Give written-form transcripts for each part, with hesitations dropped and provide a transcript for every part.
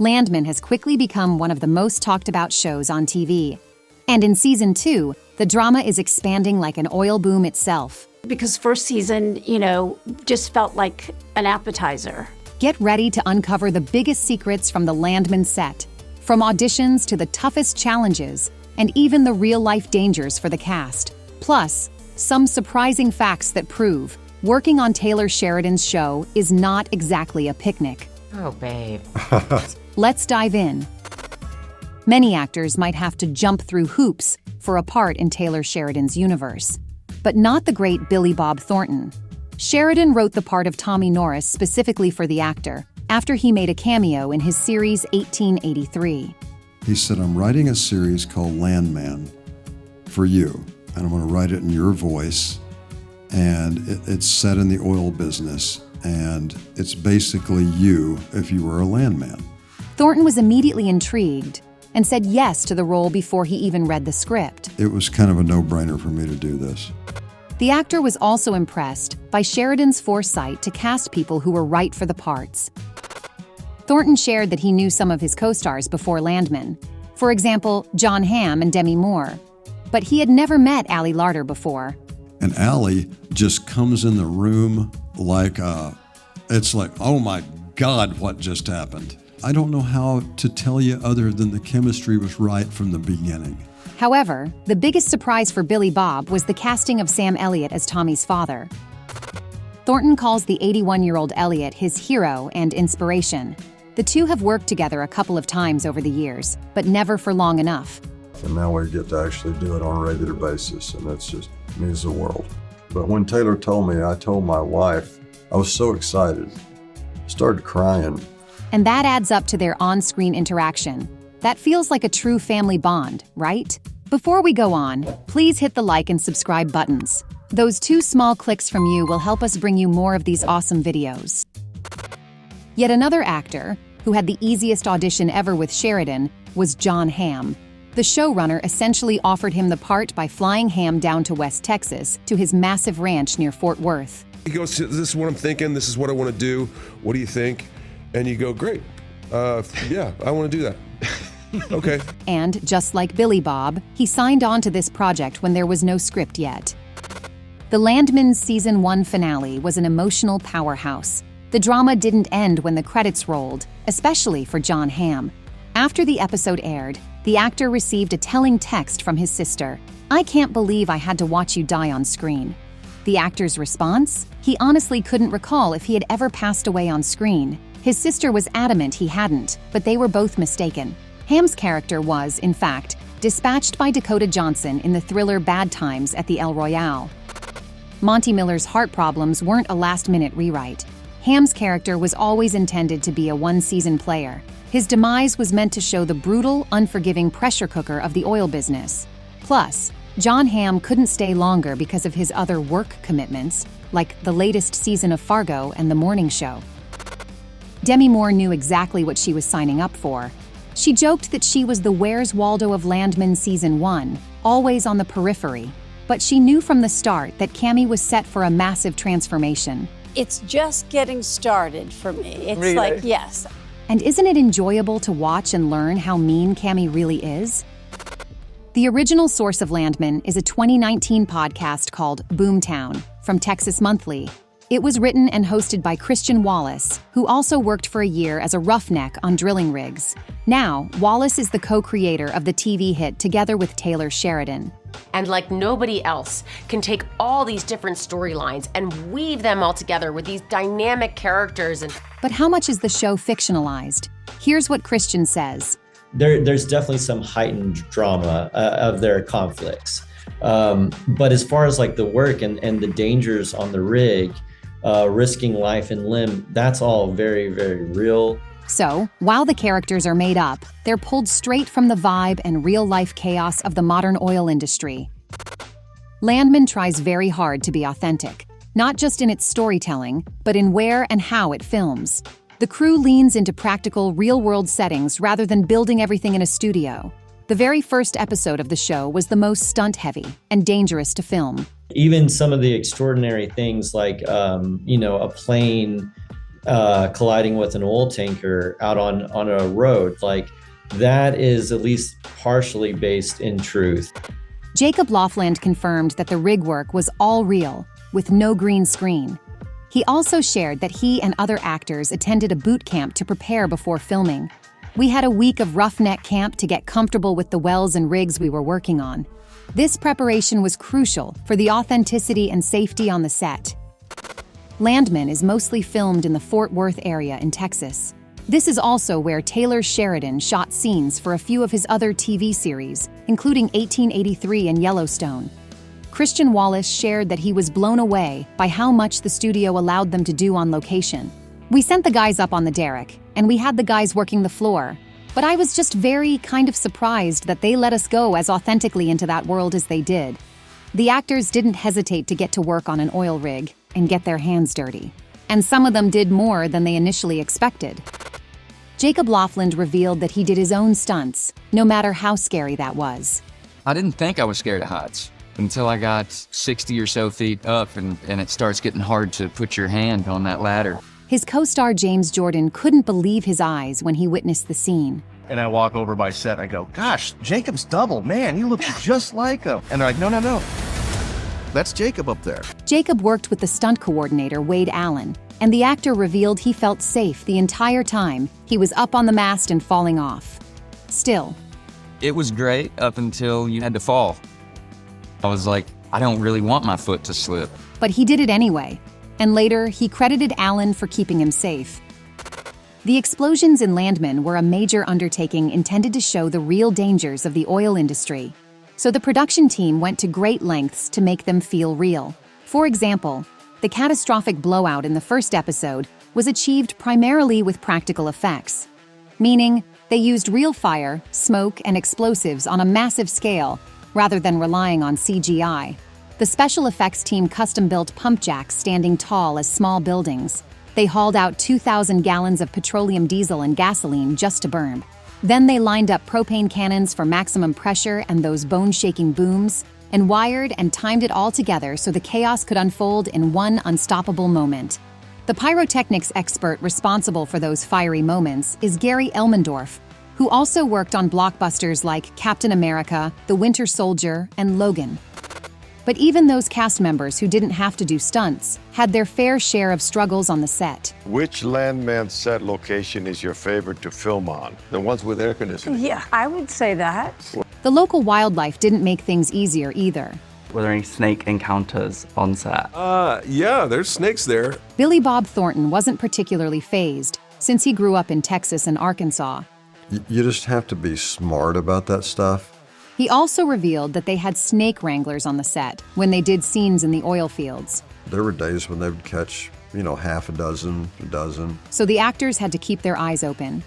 Landman has quickly become one of the most talked about shows on TV. And in season 2, the drama is expanding like an oil boom itself. Because first season, just felt like an appetizer. Get ready to uncover the biggest secrets from the Landman set, from auditions to the toughest challenges, and even the real-life dangers for the cast. Plus, some surprising facts that prove working on Taylor Sheridan's show is not exactly a picnic. Oh, babe. Let's dive in. Many actors might have to jump through hoops for a part in Taylor Sheridan's universe, but not the great Billy Bob Thornton. Sheridan wrote the part of Tommy Norris specifically for the actor after he made a cameo in his series 1883. He said, I'm writing a series called Landman for you, and I'm going to write it in your voice, and it's set in the oil business, and it's basically you if you were a landman. Thornton was immediately intrigued and said yes to the role before he even read the script. It was kind of a no-brainer for me to do this. The actor was also impressed by Sheridan's foresight to cast people who were right for the parts. Thornton shared that he knew some of his co-stars before Landman, for example, John Hamm and Demi Moore, but he had never met Larter before. And Allie just comes in the room like, it's like, oh my God, what just happened? I don't know how to tell you other than the chemistry was right from the beginning. However, the biggest surprise for Billy Bob was the casting of Sam Elliot as Tommy's father. Thornton calls the 81-year-old Elliot his hero and inspiration. The two have worked together a couple of times over the years, but never for long enough. And now we get to actually do it on a regular basis, and that's just means the world. But when Taylor told me, I told my wife, I was so excited. I started crying. And that adds up to their on-screen interaction. That feels like a true family bond, right? Before we go on, please hit the like and subscribe buttons. Those 2 small clicks from you will help us bring you more of these awesome videos. Yet another actor, who had the easiest audition ever with Sheridan, was John Hamm. The showrunner essentially offered him the part by flying Hamm down to West Texas to his massive ranch near Fort Worth. He goes, this is what I'm thinking, this is what I want to do, what do you think? And you go, great, yeah, I want to do that. Okay. And just like Billy Bob, he signed on to this project when there was no script yet. The Landman Season 1 finale was an emotional powerhouse. The drama didn't end when the credits rolled, especially for John Hamm. After the episode aired, the actor received a telling text from his sister. "I can't believe I had to watch you die on screen." The actor's response? He honestly couldn't recall if he had ever passed away on screen. His sister was adamant he hadn't, but they were both mistaken. Hamm's character was, in fact, dispatched by Dakota Johnson in the thriller Bad Times at the El Royale. Monty Miller's heart problems weren't a last-minute rewrite. Hamm's character was always intended to be a one-season player. His demise was meant to show the brutal, unforgiving pressure cooker of the oil business. Plus, John Hamm couldn't stay longer because of his other work commitments, like the latest season of Fargo and The Morning Show. Demi Moore knew exactly what she was signing up for. She joked that she was the Where's Waldo of Landman Season 1, always on the periphery. But she knew from the start that Cammy was set for a massive transformation. It's just getting started for me. It's Really? like, yes. And isn't it enjoyable to watch and learn how mean Cammy really is? The original source of Landman is a 2019 podcast called Boomtown from Texas Monthly. It was written and hosted by Christian Wallace, who also worked for a year as a roughneck on drilling rigs. Now, Wallace is the co-creator of the TV hit together with Taylor Sheridan. And like nobody else can take all these different storylines and weave them all together with these dynamic characters. But how much is the show fictionalized? Here's what Christian says. There's definitely some heightened drama of their conflicts. But as far as like the work and the dangers on the rig, risking life and limb, that's all very, very real. So, while the characters are made up, they're pulled straight from the vibe and real-life chaos of the modern oil industry. Landman tries very hard to be authentic, not just in its storytelling, but in where and how it films. The crew leans into practical, real-world settings rather than building everything in a studio. The very first episode of the show was the most stunt-heavy and dangerous to film. Even some of the extraordinary things like, a plane colliding with an oil tanker out on a road. Like, that is at least partially based in truth. Jacob Laughlin confirmed that the rig work was all real, with no green screen. He also shared that he and other actors attended a boot camp to prepare before filming. We had a week of roughneck camp to get comfortable with the wells and rigs we were working on. This preparation was crucial for the authenticity and safety on the set. Landman is mostly filmed in the Fort Worth area in Texas. This is also where Taylor Sheridan shot scenes for a few of his other TV series, including 1883 and Yellowstone. Christian Wallace shared that he was blown away by how much the studio allowed them to do on location. We sent the guys up on the derrick, and we had the guys working the floor, but I was just very kind of surprised that they let us go as authentically into that world as they did. The actors didn't hesitate to get to work on an oil rig and get their hands dirty, and some of them did more than they initially expected. Jacob Laughlin revealed that he did his own stunts, no matter how scary that was. I didn't think I was scared of heights until I got 60 or so feet up and it starts getting hard to put your hand on that ladder. His co-star James Jordan couldn't believe his eyes when he witnessed the scene. And I walk over by set and I go, gosh, Jacob's double, man, you look just like him. And they're like, no. That's Jacob up there. Jacob worked with the stunt coordinator, Wade Allen, and the actor revealed he felt safe the entire time he was up on the mast and falling off. Still, It was great up until you had to fall. I was like, I don't really want my foot to slip. but he did it anyway, and later he credited Allen for keeping him safe. The explosions in Landman were a major undertaking intended to show the real dangers of the oil industry, so the production team went to great lengths to make them feel real. For example, the catastrophic blowout in the first episode was achieved primarily with practical effects, meaning they used real fire, smoke, and explosives on a massive scale rather than relying on CGI. The special effects team custom-built pump jacks standing tall as small buildings. They hauled out 2,000 gallons of petroleum diesel and gasoline just to burn. Then they lined up propane cannons for maximum pressure and those bone-shaking booms, and wired and timed it all together so the chaos could unfold in one unstoppable moment. The pyrotechnics expert responsible for those fiery moments is Gary Elmendorf, who also worked on blockbusters like Captain America, The Winter Soldier, and Logan. But even those cast members who didn't have to do stunts had their fair share of struggles on the set. Which Landman set location is your favorite to film on? The ones with air conditioning? Yeah, I would say that. The local wildlife didn't make things easier either. Were there any snake encounters on set? Yeah, there's snakes there. Billy Bob Thornton wasn't particularly fazed, since he grew up in Texas and Arkansas. You just have to be smart about that stuff. He also revealed that they had snake wranglers on the set when they did scenes in the oil fields. There were days when they would catch, half a dozen. So the actors had to keep their eyes open.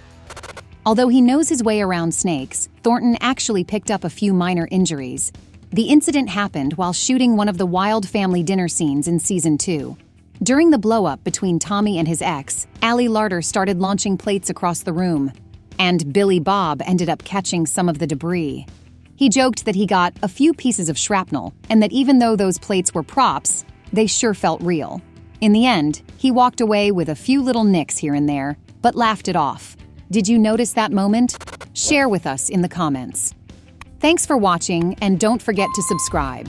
Although he knows his way around snakes, Thornton actually picked up a few minor injuries. The incident happened while shooting one of the Wild family dinner scenes in season 2. During the blow-up between Tommy and his ex, Larter started launching plates across the room, and Billy Bob ended up catching some of the debris. He joked that he got a few pieces of shrapnel, and that even though those plates were props, they sure felt real. In the end, he walked away with a few little nicks here and there, but laughed it off. Did you notice that moment? Share with us in the comments. Thanks for watching, and don't forget to subscribe.